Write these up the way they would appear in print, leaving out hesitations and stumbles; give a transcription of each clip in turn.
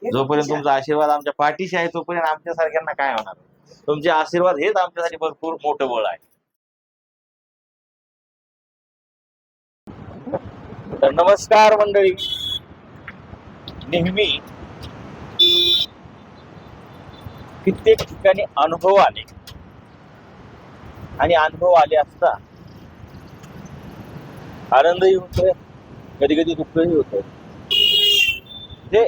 जोपर्यंत तुमचा आशीर्वाद आमच्या पाठीशी आहे तोपर्यंत आमच्या सारख्यांना काय होणार. तुमचे आशीर्वाद हेच आमच्यासाठी भरपूर मोठं बळ आहे. तर नमस्कार मंडळी. नेहमी कित्येक ठिकाणी अनुभव आले आणि अनुभव आले असता आनंदही होतोय, कधी कधी दुःखही होतंय. जे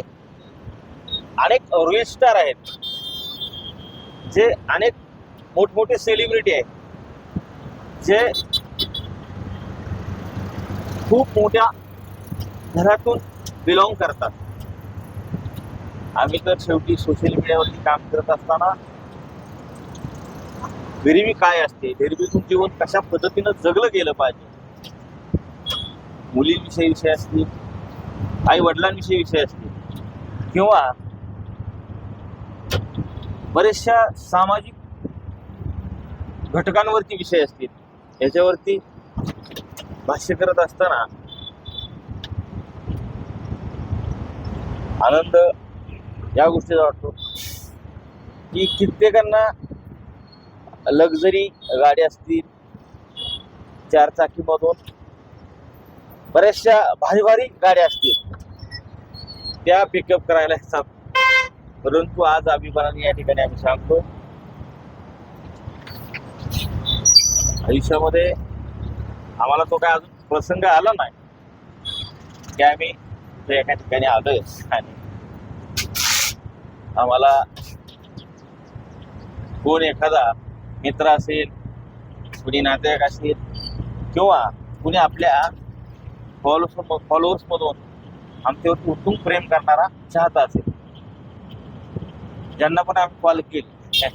अनेक रोल स्टार आहेत, जे अनेक मोठमोठे सेलिब्रिटी आहेत, जे खूप मोठ्या घरातून बिलॉंग करतात. आम्ही तर शेवटी सोशल मीडियावरती काम करत असताना गरिबी काय असते, गरिबीतून जीवन कशा पद्धतीनं जगलं गेलं पाहिजे, मुलींविषयी विषय असतील, आई वडिलांविषयी विषय असतील, किंवा बऱ्याचशा सामाजिक घटकांवरती विषय असतील, याच्यावरती भाष्य करत असताना आनंद या गोष्टीचा वाटतो की कित्येकांना लक्झरी गाडी असतील, 4 चाकीमधून बऱ्याचशा भारी भारी गाड्या असतील, त्या पिकअप करायला येतात. परंतु आज अभिमानाने या ठिकाणी आम्ही सांगतो, आयुष्यामध्ये आम्हाला तो काय अजून प्रसंग आला नाही की आम्ही एका ठिकाणी आलोय आणि आम्हाला कोण एखादा मित्र असेल, कुणी नातेवाईक असेल, किंवा कुणी आपल्या फॉलोअर्स मधून आमच्यावरती उत्तुंग प्रेम करणारा चाहता असेल, ज्यांना पण आम्ही कॉल केले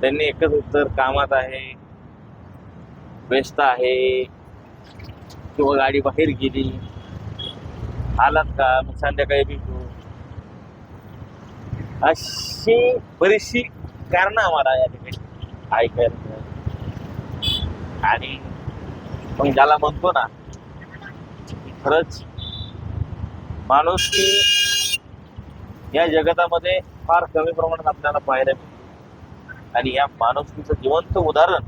त्यांनी एकच उत्तर, कामात आहे, व्यस्त आहे, किंवा गाडी बाहेर गेली, आलात का, मग संध्याकाळी भेटू, अशी बरीचशी कारणं आम्हाला या ठिकाणी ऐकायला. आणि मग ज्याला म्हणतो ना, खरंच माणूस की या जगतामध्ये फार कमी प्रमाणात आपल्याला पाहायला मिळते. आणि या माणुसकीचं जिवंत उदाहरण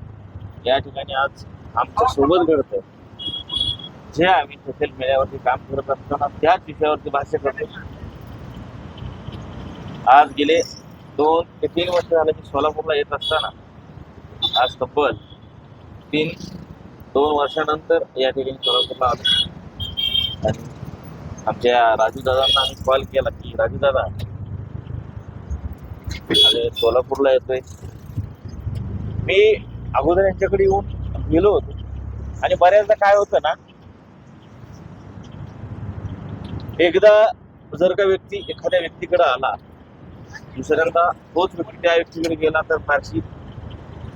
या ठिकाणी आज आमच्या सोबत घडतं. जे आम्ही सोशल मीडियावरती काम करत असताना त्याच विषयावरती भाष्य करतो. आज गेले 2 ते 3 वर्ष झाले मी सोलापूरला येत असताना आज तब्बल 2 वर्षानंतर या ठिकाणी सोलापूरला आलो. आणि आमच्या राजू दादांना आम्ही कॉल केला की राजू दादा अरे सोलापूरला येतोय. मी अगोदर यांच्याकडे येऊन गेलो होतो आणि बऱ्याचदा काय होतं ना, एकदा जर का व्यक्ती एखाद्या व्यक्तीकडे आला, दुसऱ्यांदा तोच व्यक्ती त्या व्यक्तीकडे गेला तर फारशी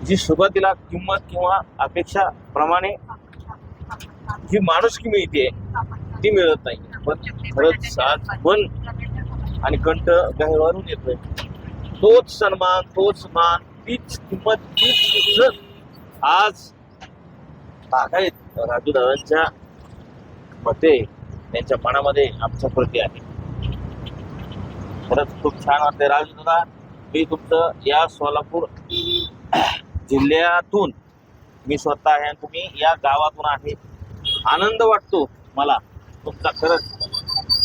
जी सुरुवातीला किंमत किंवा अपेक्षा प्रमाणे जी माणुसकी मिळते ती मिळत नाही. पण खरंच आज मन आणि कंठ गहिवरून येतोय. तोच सन्मान, तोच मान, तीच किंमत, तीच इज्जत आज बागायत राजू दादांच्या मते, त्यांच्या मनामध्ये आमच्या प्रती आहे. खरंच खूप छान वाटतंय राजू दादा. मी तुमचं या सोलापूर जिल्ह्यातून मी स्वतः आहे आणि तुम्ही या गावातून आहे. आनंद वाटतो मला तुमचा. खरंच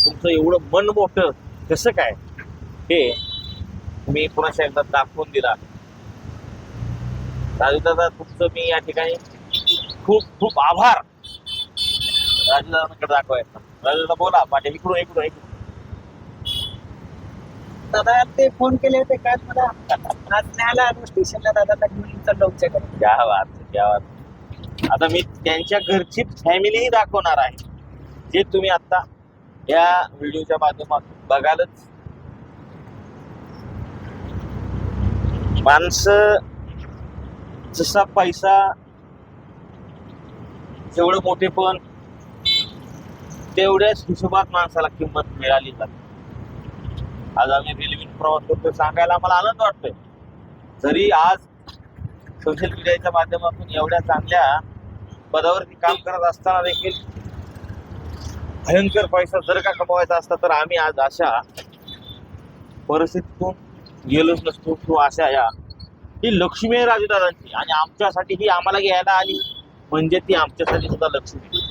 तुमचं एवढं मन मोठं कसं काय हे मी पुन्हा एकदा दाखवून दिला. राजू दादा तुमचं मी या ठिकाणी खूप खूप आभार राजू दादांकडे दाखवायचा. राजू दादा बोला, माझ्या इकडून दादा ते फोन केले होते काय मला आज न्यायला आलो स्टेशनला. दादा घेऊन चाललो आमच्याकडे. क्या बात. आता मी त्यांच्या घरची फॅमिलीही दाखवणार आहे, जे तुम्ही आता या व्हिडिओच्या माध्यमातून बघालच. माणसं जसा पैसा, जेवढं मोठेपण, तेवढ्याच हिशोबात माणसाला किंमत मिळाली जाते. आज आम्ही रेल्वेने प्रवास करतोय, सांगायला आम्हाला आनंद वाटतोय. जरी आज सोशल मीडियाच्या माध्यमातून एवढ्या चांगल्या पदावरती काम करत असताना देखील भयंकर पैसा जर का कमवायचा असता तर आम्ही आज अशा परिस्थितीतून गेलोच नसतो किंवा अशा या ही लक्ष्मी आहे राजूदादांची आणि आमच्यासाठी ही आम्हाला घ्यायला आली म्हणजे ती आमच्यासाठी सुद्धा लक्ष्मी.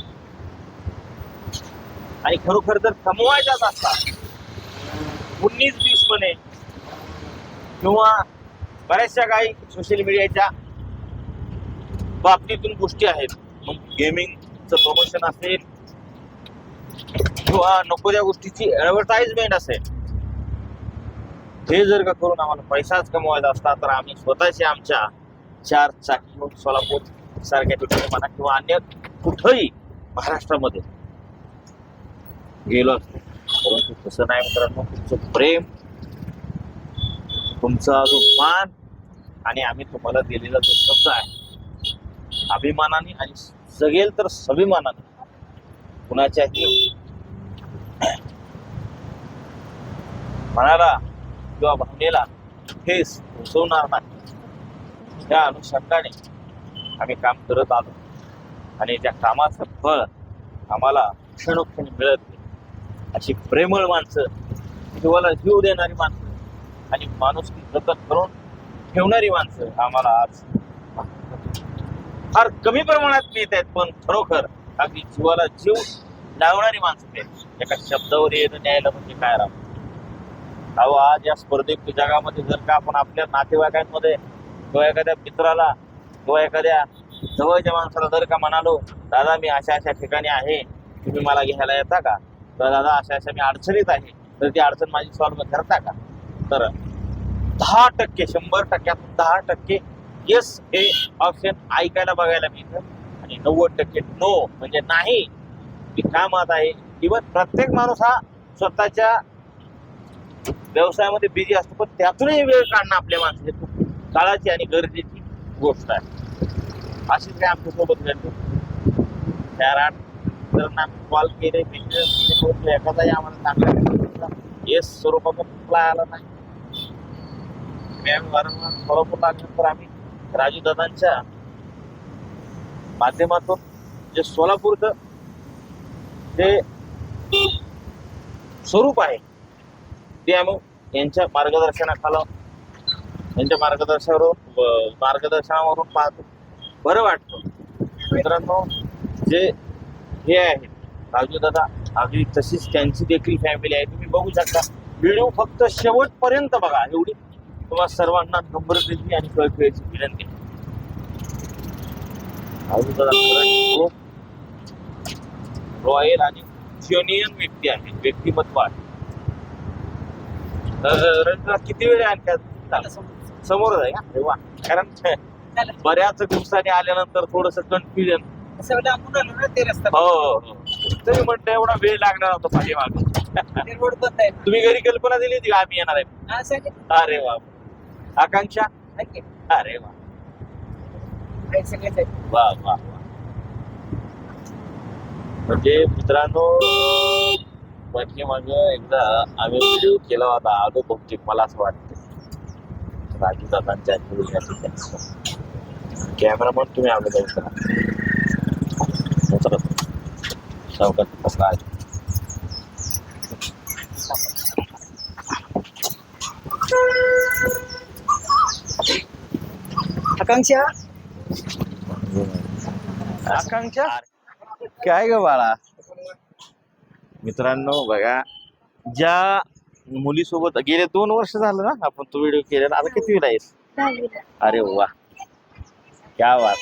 आणि खरोखर जर कमवायचाच असता 19-20 म्हणे किंवा बऱ्याचशा काही सोशल मीडियाच्या बाबतीतून गोष्टी आहेत, मग गेमिंगचं प्रमोशन असेल किंवा नको त्या गोष्टीची ऍडव्हर्टाइजमेंट असेल, हे जर का करून आम्हाला पैसाच कमवायचा असता तर आम्ही स्वतःचे आमच्या 4 चाकी घेऊन सोलापूर सारख्या ठिकाणी म्हणा किंवा अन्य कुठंही महाराष्ट्रामध्ये गेलो असतो. परंतु तसं नाही मित्रांनो. तुमचं प्रेम, तुमचा जो मान आणि आम्ही तुम्हाला दिलेला जो शब्द आहे, अभिमानाने आणि जगेल तर स्वाभिमानाने कुणाच्याही मनाला किंवा भावनेला ठेस पोचवणार नाही, त्या अनुषंगाने आम्ही काम करत आलो आणि त्या कामाचं फळ आम्हाला क्षणोक्षणी मिळत नाही. अशी प्रेमळ माणसं, जीवाला जीव देणारी माणसं आणि माणुसकी जतन करून ठेवणारी माणसं आम्हाला आज फार कमी प्रमाणात मिळत आहेत, पण खरोखर अगदी जीवाला जीव लावणारी माणसं ते एका शब्दावर येणं न्यायला म्हणजे काय राहतो. अहो, आज या स्पर्धेच्या जगामध्ये जर का आपण आपल्या नातेवाईकांमध्ये किंवा एखाद्या मित्राला किंवा एखाद्या जवळच्या माणसाला जर का म्हणालो, दादा मी अशा अशा ठिकाणी आहे, तुम्ही मला घ्यायला येता का, तर दादा अशा अशा मी अडचणीत आहे, तर ती अडचण माझी सॉल्व्ह करता का, तर 10% 100%तून 10% येस हे ऑप्शन ऐकायला बघायला मिळतं आणि 90% नो म्हणजे नाही, मी कामात आहे. इव्हन प्रत्येक माणूस हा स्वतःच्या व्यवसायामध्ये बिझी असतो, पण त्यातूनही वेळ काढणं आपल्या माणसाची खूप काळाची आणि गरजेची गोष्ट आहे. अशीच काय आमच्या सोबत घडते. त्या जर कॉल केले एखादाही आम्हाला चांगला येस स्वरूपाचा रिप्लाय आला नाही, आम्ही वारंवार सोलापूर लागल्यानंतर आम्ही राजूदादांच्या माध्यमातून जे सोलापूरचं जे स्वरूप आहे ते आम्ही यांच्या मार्गदर्शनावरून पाहतो, बरं वाटतं. मित्रांनो, जे हे आहेत राजूदादा, अगदी तशीच त्यांची देखील फॅमिली आहे. तुम्ही बघू शकता. व्हिडिओ फक्त शेवटपर्यंत बघा, एवढी तुम्हाला सर्वांना नम्रतेची आणि कळकळीची विनंती. राजूदादा खूप रॉयल आणि जेन्युइन व्यक्ती आहे, व्यक्तिमत्व आहे. रंजना किती वेळ आणखी समोरच आहे का? अरे वा. कारण बऱ्याच दिवसांनी आल्यानंतर थोडस कन्फ्युजन. हो, तरी म्हटलं एवढा वेळ लागणार होता पाठीमागे. तुम्ही घरी कल्पना दिली होती का आम्ही येणार आहे? अरे वा. आकांक्षा? अरे वा वा वा. म्हणजे मित्रांनो, पाठीमाग एकदा आम्ही व्हिडिओ केला होता, आलो बहुतेक मला असं वाटतं राजूदादांच्या कॅमेरामन तुम्ही आलो जाऊ शकता. आकांक्षा आकांक्षा काय ग बाळा. मित्रांनो बघा, ज्या मुलीसोबत गेले 2 वर्ष झालं ना आपण तो व्हिडिओ केलेला, आता किती वेळा आहेस? अरे वा, क्या बात.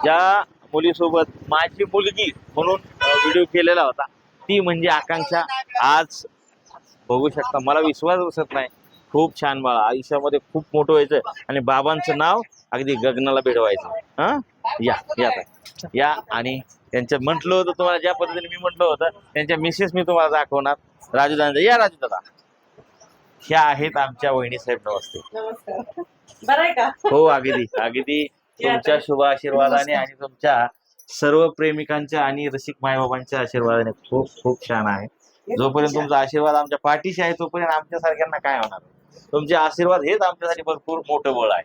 ज्या मुलीसोबत माझी मुलगी म्हणून व्हिडिओ केलेला होता ती म्हणजे आकांक्षा. आज बघू शकता, मला विश्वास बसत नाही. खूप छान बाळा, आयुष्यामध्ये खूप मोठं व्हायचं आणि बाबांचं नाव अगदी गगनाला भिडवायचं. हा या या या. आणि त्यांच्या म्हटलं होतं तुम्हाला, ज्या पद्धतीने मी म्हटलं होतं, त्यांच्या मिसेस मी तुम्हाला दाखवणार. राजूदादा, या राजूदादा. ह्या आहेत आमच्या वहिनी साहेब. नमस्ते. बरं आहे का? हो, अगदी अगदी तुमच्या शुभ आशीर्वादाने आणि तुमच्या सर्व प्रेमिकांच्या आणि रसिक मायबाबांच्या आशीर्वादाने खूप खूप छान आहे. जोपर्यंत तुमचा आशीर्वाद आमच्या पाठीशी आहे तोपर्यंत आमच्या सारख्यांना काय होणार. तुमचे आशीर्वाद हेच आमच्यासाठी भरपूर मोठं बळ आहे.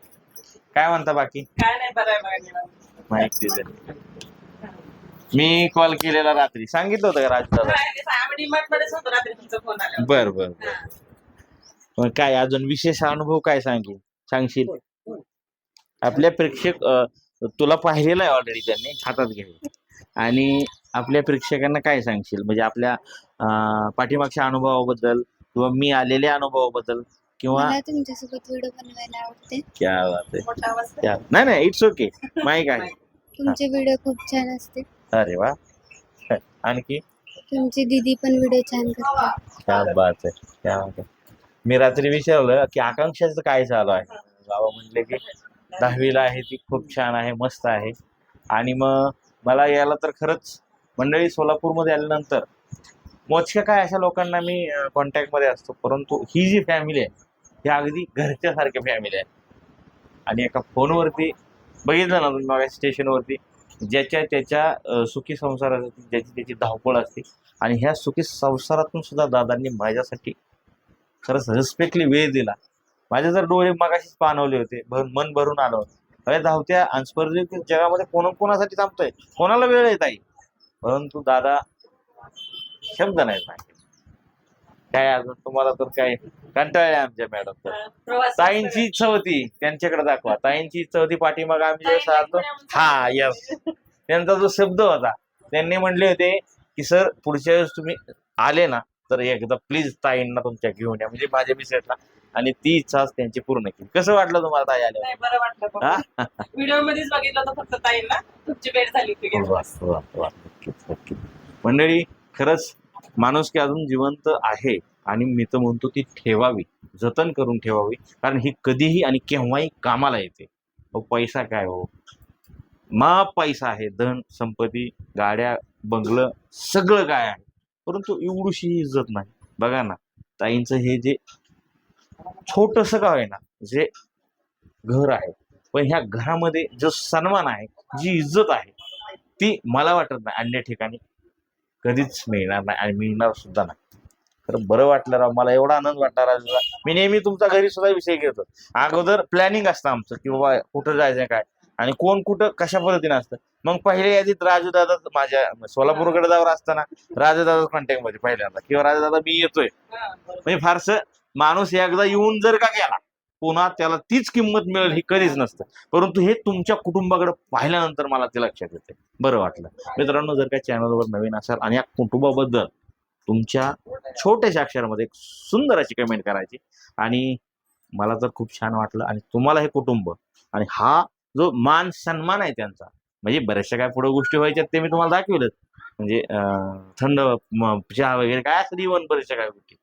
काय म्हणता बाकी? काय नाही, बरं आहे. माहिती मी कॉल केलेला रात्री सांगितलं होतं का राजदादा? आम्ही DMart मध्येच होतो रात्री तुमचा फोन आला. बर बर बर. मग काय अजून विशेष अनुभव काय सांगशील? आपल्या प्रेक्षक तुला पाहिलेलं आहे ऑलरेडी, त्यांनी हातात घ्यावे. आणि आपल्या प्रेक्षकांना काय सांगशील, म्हणजे आपल्या पाठीमागच्या अनुभवाबद्दल किंवा मी आलेल्या अनुभवाबद्दल किंवा मला तुमच्यासोबत व्हिडिओ बनवायला आवडते. क्या बात आहे. मोठा आवाज कर. क्या नाही इट्स ओके. माईक आहे. तुमचे व्हिडिओ खूप छान असते. अरे वा. आणखी तुमची दीदी पण व्हिडिओ छान करते. क्या बात आहे, क्या बात आहे. मी रात्री विचारलं की आकांक्षाचं काय चालू आहे. बाबा म्हणले की 10वीला आहे, ती खूप छान आहे, मस्त आहे. आणि मग मला यायला तर खरंच मंडळी सोलापूरमध्ये आल्यानंतर मोजक्या काय अशा लोकांना मी कॉन्टॅक्टमध्ये असतो, परंतु ही जी फॅमिली आहे ही अगदी घरच्यासारखी फॅमिली आहे. आणि एका फोनवरती बघितलं ना तुम्ही मग स्टेशनवरती ज्याच्या त्याच्या सुखी संसारासाठी ज्याची त्याची धावपळ असते. आणि ह्या सुखी संसारातून सुद्धा दादांनी माझ्यासाठी खरंच रिस्पेक्टली वेळ दिला. माझे जर डोळे मगाशीच पाणवले होते, मन भरून आलं होतं. अरे धावत्या आणि स्पर्धेत जगामध्ये कोणासाठी थांबतोय, कोणाला वेळ येत आहे, परंतु दादा शब्द नाही सांगितले. काय अजून तुम्हाला तर काय कंटाळले आमच्या मॅडम तर. प्रवास ताईंची इच्छा होती त्यांच्याकडे दाखवा, ताईंची इच्छा होती पाठीमाग आम्ही जेव्हा आलतो. हा यस, त्यांचा जो शब्द होता, त्यांनी म्हणले होते की सर पुढच्या वेळेस तुम्ही आले ना तर एकदा प्लीज ताईंना तुमच्या घेऊन या, म्हणजे माझ्या मिसेसला. आणि ती इच्छा त्यांची पूर्ण केली. कसं वाटलं तुम्हाला ताई आले? नाही, बरं वाटलं. व्हिडिओ मध्येच बघितलं होतं फक्त ताईंना, तुमची भेट झाली होती. मंडळी खरंच माणुसकी अजून जिवंत आहे आणि मी तर म्हणतो ती ठेवावी, जतन करून ठेवावी, कारण ही कधीही आणि केव्हाही कामाला येते. पैसा काय हो, पैसा आहे, धन संपत्ती, गाड्या बंगलं सगळं काय आहे, परंतु एवढीशी इज्जत नाही. बघा ना ताईंचं हे जे छोटस गाव आहे ना, जे घर आहे, पण ह्या घरामध्ये जो सन्मान आहे, जी इज्जत आहे, ती मला वाटत नाही अन्य ठिकाणी कधीच मिळणार नाही आणि मिळणार सुद्धा नाही. खरं बरं वाटलं राव, मला एवढा आनंद वाटला राजूला. मी नेहमी तुमचा घरी सुद्धा विषय घेतो. अगोदर प्लॅनिंग असतं आमचं की बाबा कुठं जायचं काय आणि कोण कुठं कशा पद्धतीने असतं. मग पहिल्या यादीत राजू दादा, माझ्या सोलापूरकडे जावर असताना राजू दादा कॉन्टॅक्ट मध्ये पहिल्यांदा, किंवा राजू दादा मी येतोय. म्हणजे फारसं माणूस एकदा येऊन जर का गेला पुन्हा त्याला तीच किंमत मिळेल ही कधीच नसतं. परंतु हे तुमच्या कुटुंबाकडे पाहिल्यानंतर मला ते लक्षात येते, बरं वाटलं. मित्रांनो, जर का चॅनलवर नवीन असाल आणि या कुटुंबाबद्दल तुमच्या छोट्याशा अक्षरामध्ये एक सुंदर अशी कमेंट करायची. आणि मला तर खूप छान वाटलं. आणि तुम्हाला हे कुटुंब आणि हा जो मान सन्मान आहे त्यांचा, म्हणजे बऱ्याचशा काय पुढे गोष्टी व्हायच्यात ते मी तुम्हाला दाखवलं, म्हणजे थंड चहा वगैरे काय असं इव्हन बऱ्याचशा काय गोष्टी.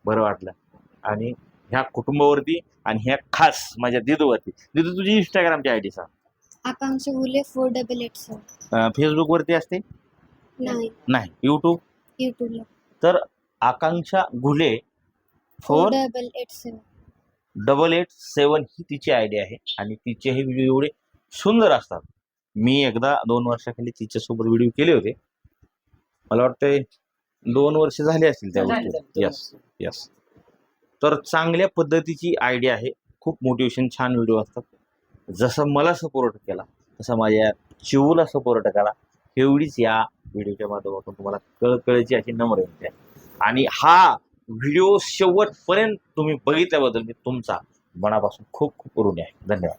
बरं वाटलं. आणि ह्या कुटुंबावरती आणि ह्या खास माझ्या दिदूवरती. दिदू, तुझी इंस्टाग्रामची आयडी सांग. आकांक्षा हुले 4887. फेसबुक वरती असते? नाही. युट्यूब? युट्यूबला तर आकांक्षा घुले 4887 887 ही तिची आयडी आहे. आणि तिचे हे व्हिडिओ एवढे सुंदर असतात. मी एकदा 2 वर्षाखाली तिच्यासोबत व्हिडिओ केले होते, मला वाटतंय 2 वर्ष झाली असतील त्या गोष्टी. यस. तर चांगल्या पद्धतीची आयडिया आहे, खूप मोटिवेशन छान व्हिडिओ असतात. जसं मला सपोर्ट केला तसं माझ्या चिवूला सपोर्ट करा, एवढीच या व्हिडिओच्या माध्यमातून तुम्हाला कळकळीची अशी नम्र विनंती आहे. आणि हा व्हिडिओ शेवटपर्यंत तुम्ही बघितल्याबद्दल मी तुमचा मनापासून खूप खूप ऋणी आहे. धन्यवाद.